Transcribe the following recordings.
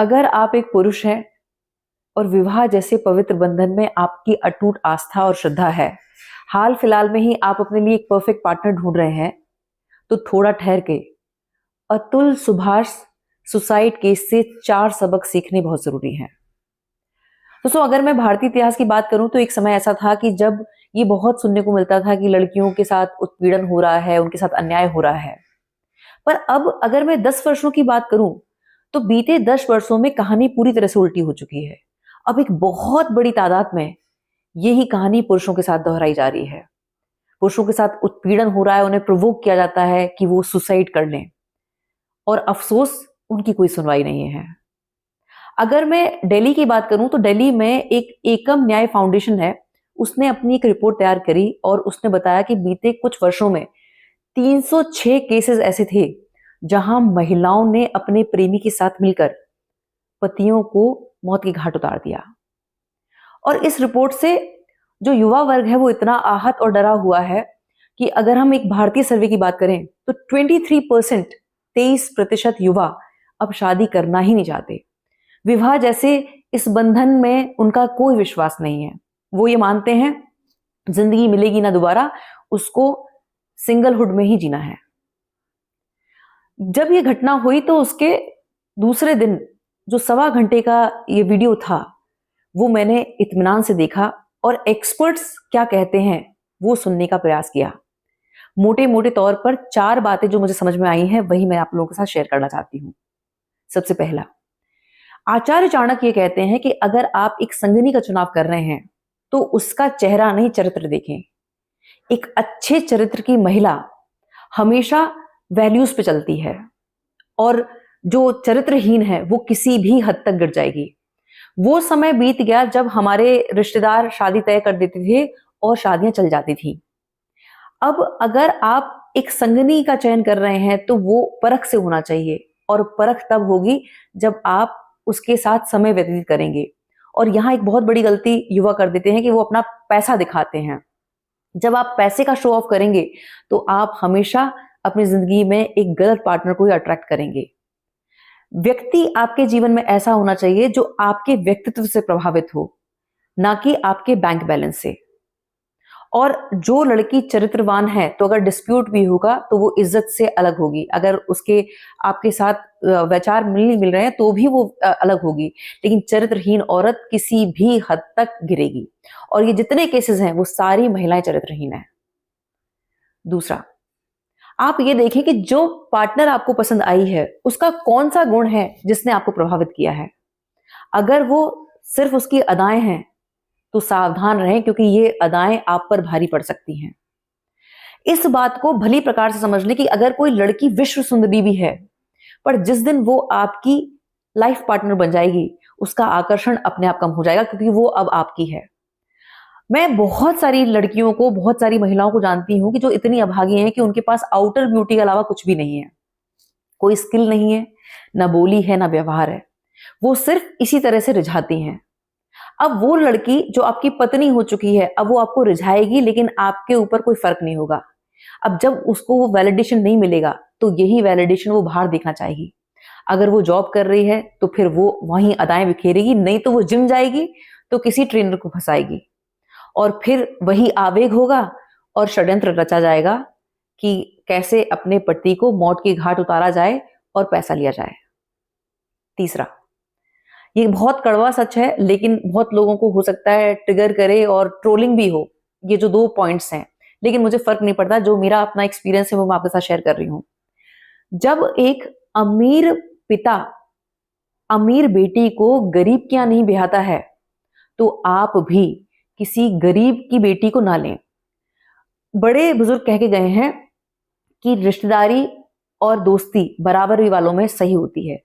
अगर आप एक पुरुष हैं और विवाह जैसे पवित्र बंधन में आपकी अटूट आस्था और श्रद्धा है, हाल फिलहाल में ही आप अपने लिए एक परफेक्ट पार्टनर ढूंढ रहे हैं, तो थोड़ा ठहर के अतुल सुभाष सुसाइड केस से 4 सबक सीखने बहुत जरूरी हैं। दोस्तों, अगर मैं भारतीय इतिहास की बात करूं तो एक समय ऐसा था कि जब ये बहुत सुनने को मिलता था कि लड़कियों के साथ उत्पीड़न हो रहा है, उनके साथ अन्याय हो रहा है। पर अब अगर मैं 10 वर्षों की बात करूं तो बीते 10 वर्षों में कहानी पूरी तरह से उल्टी हो चुकी है। अब एक बहुत बड़ी तादाद में यही कहानी पुरुषों के साथ दोहराई जा रही है। पुरुषों के साथ उत्पीड़न हो रहा है, उन्हें प्रोवोक किया जाता है कि वो सुसाइड कर लें, और अफसोस उनकी कोई सुनवाई नहीं है। अगर मैं दिल्ली की बात करूं तो दिल्ली में एक एकम न्याय फाउंडेशन है, उसने अपनी एक रिपोर्ट तैयार करी और उसने बताया कि बीते कुछ वर्षों में 306 केसेस ऐसे थे जहां महिलाओं ने अपने प्रेमी के साथ मिलकर पतियों को मौत के घाट उतार दिया। और इस रिपोर्ट से जो युवा वर्ग है वो इतना आहत और डरा हुआ है कि अगर हम एक भारतीय सर्वे की बात करें तो 23%, 23% युवा अब शादी करना ही नहीं चाहते। विवाह जैसे इस बंधन में उनका कोई विश्वास नहीं है। वो ये मानते हैं जिंदगी मिलेगी ना दोबारा, उसको सिंगलहुड में ही जीना है। जब ये घटना हुई तो उसके दूसरे दिन जो 1.25 घंटे का ये वीडियो था वो मैंने इत्मीनान से देखा और एक्सपर्ट्स क्या कहते हैं वो सुनने का प्रयास किया। मोटे मोटे तौर पर 4 बातें जो मुझे समझ में आई हैं वही मैं आप लोगों के साथ शेयर करना चाहती हूं। सबसे पहला, आचार्य चाणक्य ये कहते हैं कि अगर आप एक संगिनी का चुनाव कर रहे हैं तो उसका चेहरा नहीं चरित्र देखें। एक अच्छे चरित्र की महिला हमेशा वैल्यूज पे चलती है और जो चरित्रहीन है वो किसी भी हद तक गिर जाएगी। वो समय बीत गया जब हमारे रिश्तेदार शादी तय कर देते थे और शादियां चल जाती थी। अब अगर आप एक संगनी का चयन कर रहे हैं तो वो परख से होना चाहिए, और परख तब होगी जब आप उसके साथ समय व्यतीत करेंगे। और यहाँ एक बहुत बड़ी गलती युवा कर देते हैं कि वो अपना पैसा दिखाते हैं। जब आप पैसे का शो ऑफ करेंगे तो आप हमेशा अपनी जिंदगी में एक गलत पार्टनर को ही अट्रैक्ट करेंगे। व्यक्ति आपके जीवन में ऐसा होना चाहिए जो आपके व्यक्तित्व से प्रभावित हो, ना कि आपके बैंक बैलेंस से। और जो लड़की चरित्रवान है तो अगर डिस्प्यूट भी होगा तो वो इज्जत से अलग होगी। अगर उसके आपके साथ विचार मिल रहे हैं तो भी वो अलग होगी। लेकिन चरित्रहीन औरत किसी भी हद तक गिरेगी, और ये जितने केसेस हैं वो सारी महिलाएं चरित्रहीन हैं। दूसरा, आप ये देखें कि जो पार्टनर आपको पसंद आई है उसका कौन सा गुण है जिसने आपको प्रभावित किया है। अगर वो सिर्फ उसकी अदाएं हैं तो सावधान रहें, क्योंकि ये अदाएं आप पर भारी पड़ सकती हैं। इस बात को भली प्रकार से समझ लें कि अगर कोई लड़की विश्व सुंदरी भी है, पर जिस दिन वो आपकी लाइफ पार्टनर बन जाएगी उसका आकर्षण अपने आप कम हो जाएगा, क्योंकि वो अब आपकी है। मैं बहुत सारी लड़कियों को, बहुत सारी महिलाओं को जानती हूं कि जो इतनी अभागी हैं कि उनके पास आउटर ब्यूटी के अलावा कुछ भी नहीं है। कोई स्किल नहीं है, ना बोली है, ना व्यवहार है। वो सिर्फ इसी तरह से रिझाती हैं। अब वो लड़की जो आपकी पत्नी हो चुकी है, अब वो आपको रिझाएगी, लेकिन आपके ऊपर कोई फर्क नहीं होगा। अब जब उसको वो वैलिडेशन नहीं मिलेगा तो यही वैलिडेशन वो बाहर देखना चाहेगी। अगर वो जॉब कर रही है तो फिर वो वहीं अदाएं बिखेरेगी, नहीं तो वो जिम जाएगी तो किसी ट्रेनर को फंसाएगी, और फिर वही आवेग होगा और षड्यंत्र रचा जाएगा कि कैसे अपने पति को मौत के घाट उतारा जाए और पैसा लिया जाए। तीसरा, ये बहुत कड़वा सच है लेकिन बहुत लोगों को हो सकता है ट्रिगर करे और ट्रोलिंग भी हो, ये जो 2 पॉइंट्स हैं, लेकिन मुझे फर्क नहीं पड़ता। जो मेरा अपना एक्सपीरियंस है वो मैं आपके साथ शेयर कर रही हूं। जब एक अमीर पिता अमीर बेटी को गरीब के यहाँ नहीं ब्याहता है तो आप भी किसी गरीब की बेटी को ना लें। बड़े बुजुर्ग कह के गए हैं कि रिश्तेदारी और दोस्ती बराबरी वालों में सही होती है।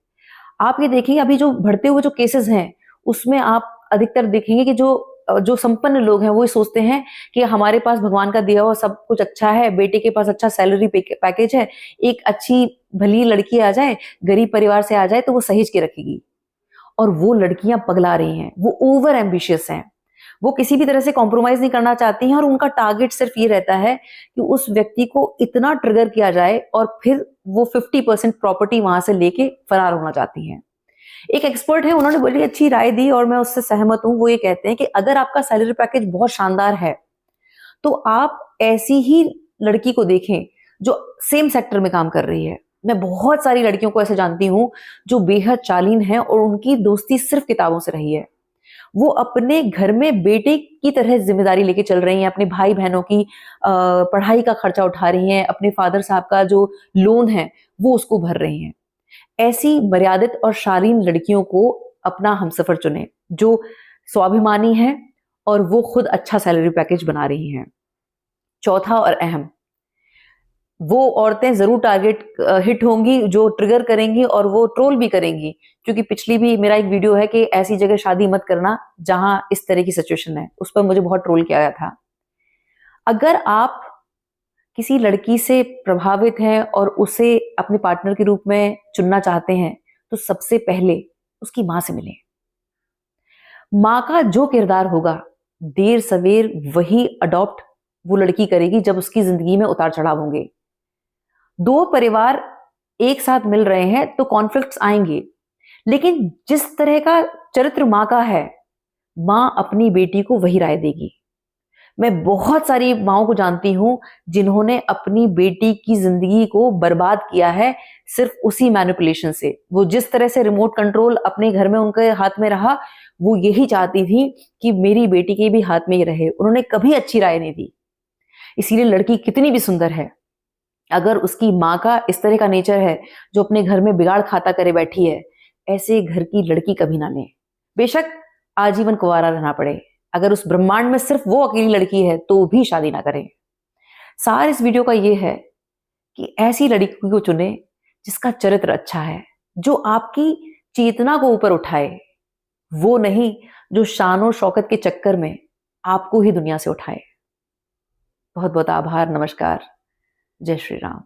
आप ये देखेंगे अभी जो बढ़ते हुए जो केसेस हैं उसमें आप अधिकतर देखेंगे कि जो संपन्न लोग हैं वो ये सोचते हैं कि हमारे पास भगवान का दिया हुआ सब कुछ अच्छा है, बेटे के पास अच्छा सैलरी पैकेज है, एक अच्छी भली लड़की आ जाए, गरीब परिवार से आ जाए तो वो सहेज के रखेगी। और वो लड़कियां पगला रही हैं, वो ओवर एम्बिशियस हैं, वो किसी भी तरह से कॉम्प्रोमाइज नहीं करना चाहती हैं, और उनका टारगेट सिर्फ ये रहता है कि उस व्यक्ति को इतना ट्रिगर किया जाए और फिर वो 50% प्रॉपर्टी वहां से लेके फरार होना चाहती हैं। एक एक्सपर्ट है, उन्होंने बड़ी अच्छी राय दी और मैं उससे सहमत हूं। वो ये कहते हैं कि अगर आपका सैलरी पैकेज बहुत शानदार है तो आप ऐसी ही लड़की को देखें जो सेम सेक्टर में काम कर रही है। मैं बहुत सारी लड़कियों को ऐसे जानती हूं जो बेहद शालीन हैं और उनकी दोस्ती सिर्फ किताबों से रही है। वो अपने घर में बेटे की तरह जिम्मेदारी लेके चल रही हैं, अपने भाई बहनों की पढ़ाई का खर्चा उठा रही हैं, अपने फादर साहब का जो लोन है वो उसको भर रही हैं। ऐसी मर्यादित और शालीन लड़कियों को अपना हमसफर चुने जो स्वाभिमानी है और वो खुद अच्छा सैलरी पैकेज बना रही हैं। चौथा और अहम, वो औरतें जरूर टारगेट हिट होंगी जो ट्रिगर करेंगी और वो ट्रोल भी करेंगी, क्योंकि पिछली भी मेरा एक वीडियो है कि ऐसी जगह शादी मत करना जहां इस तरह की सिचुएशन है, उस पर मुझे बहुत ट्रोल किया गया था। अगर आप किसी लड़की से प्रभावित हैं और उसे अपने पार्टनर के रूप में चुनना चाहते हैं तो सबसे पहले उसकी मां से मिलें। मां का जो किरदार होगा देर सवेर वही अडॉप्ट वो लड़की करेगी जब उसकी जिंदगी में उतार चढ़ाव होंगे। दो परिवार एक साथ मिल रहे हैं तो कॉन्फ्लिक्ट्स आएंगे, लेकिन जिस तरह का चरित्र मां का है, मां अपनी बेटी को वही राय देगी। मैं बहुत सारी माओं को जानती हूं जिन्होंने अपनी बेटी की जिंदगी को बर्बाद किया है सिर्फ उसी मैनिपुलेशन से। वो जिस तरह से रिमोट कंट्रोल अपने घर में उनके हाथ में रहा, वो यही चाहती थी कि मेरी बेटी के भी हाथ में ही रहे। उन्होंने कभी अच्छी राय नहीं दी। इसीलिए लड़की कितनी भी सुंदर है, अगर उसकी माँ का इस तरह का नेचर है जो अपने घर में बिगाड़ खाता करे बैठी है, ऐसे घर की लड़की कभी ना लें। बेशक आजीवन कुंवारा रहना पड़े, अगर उस ब्रह्मांड में सिर्फ वो अकेली लड़की है तो भी शादी ना करें। सार इस वीडियो का ये है कि ऐसी लड़की को चुने जिसका चरित्र अच्छा है, जो आपकी चेतना को ऊपर उठाए, वो नहीं जो शान और शौकत के चक्कर में आपको ही दुनिया से उठाए। बहुत बहुत आभार। नमस्कार। जय श्री राम।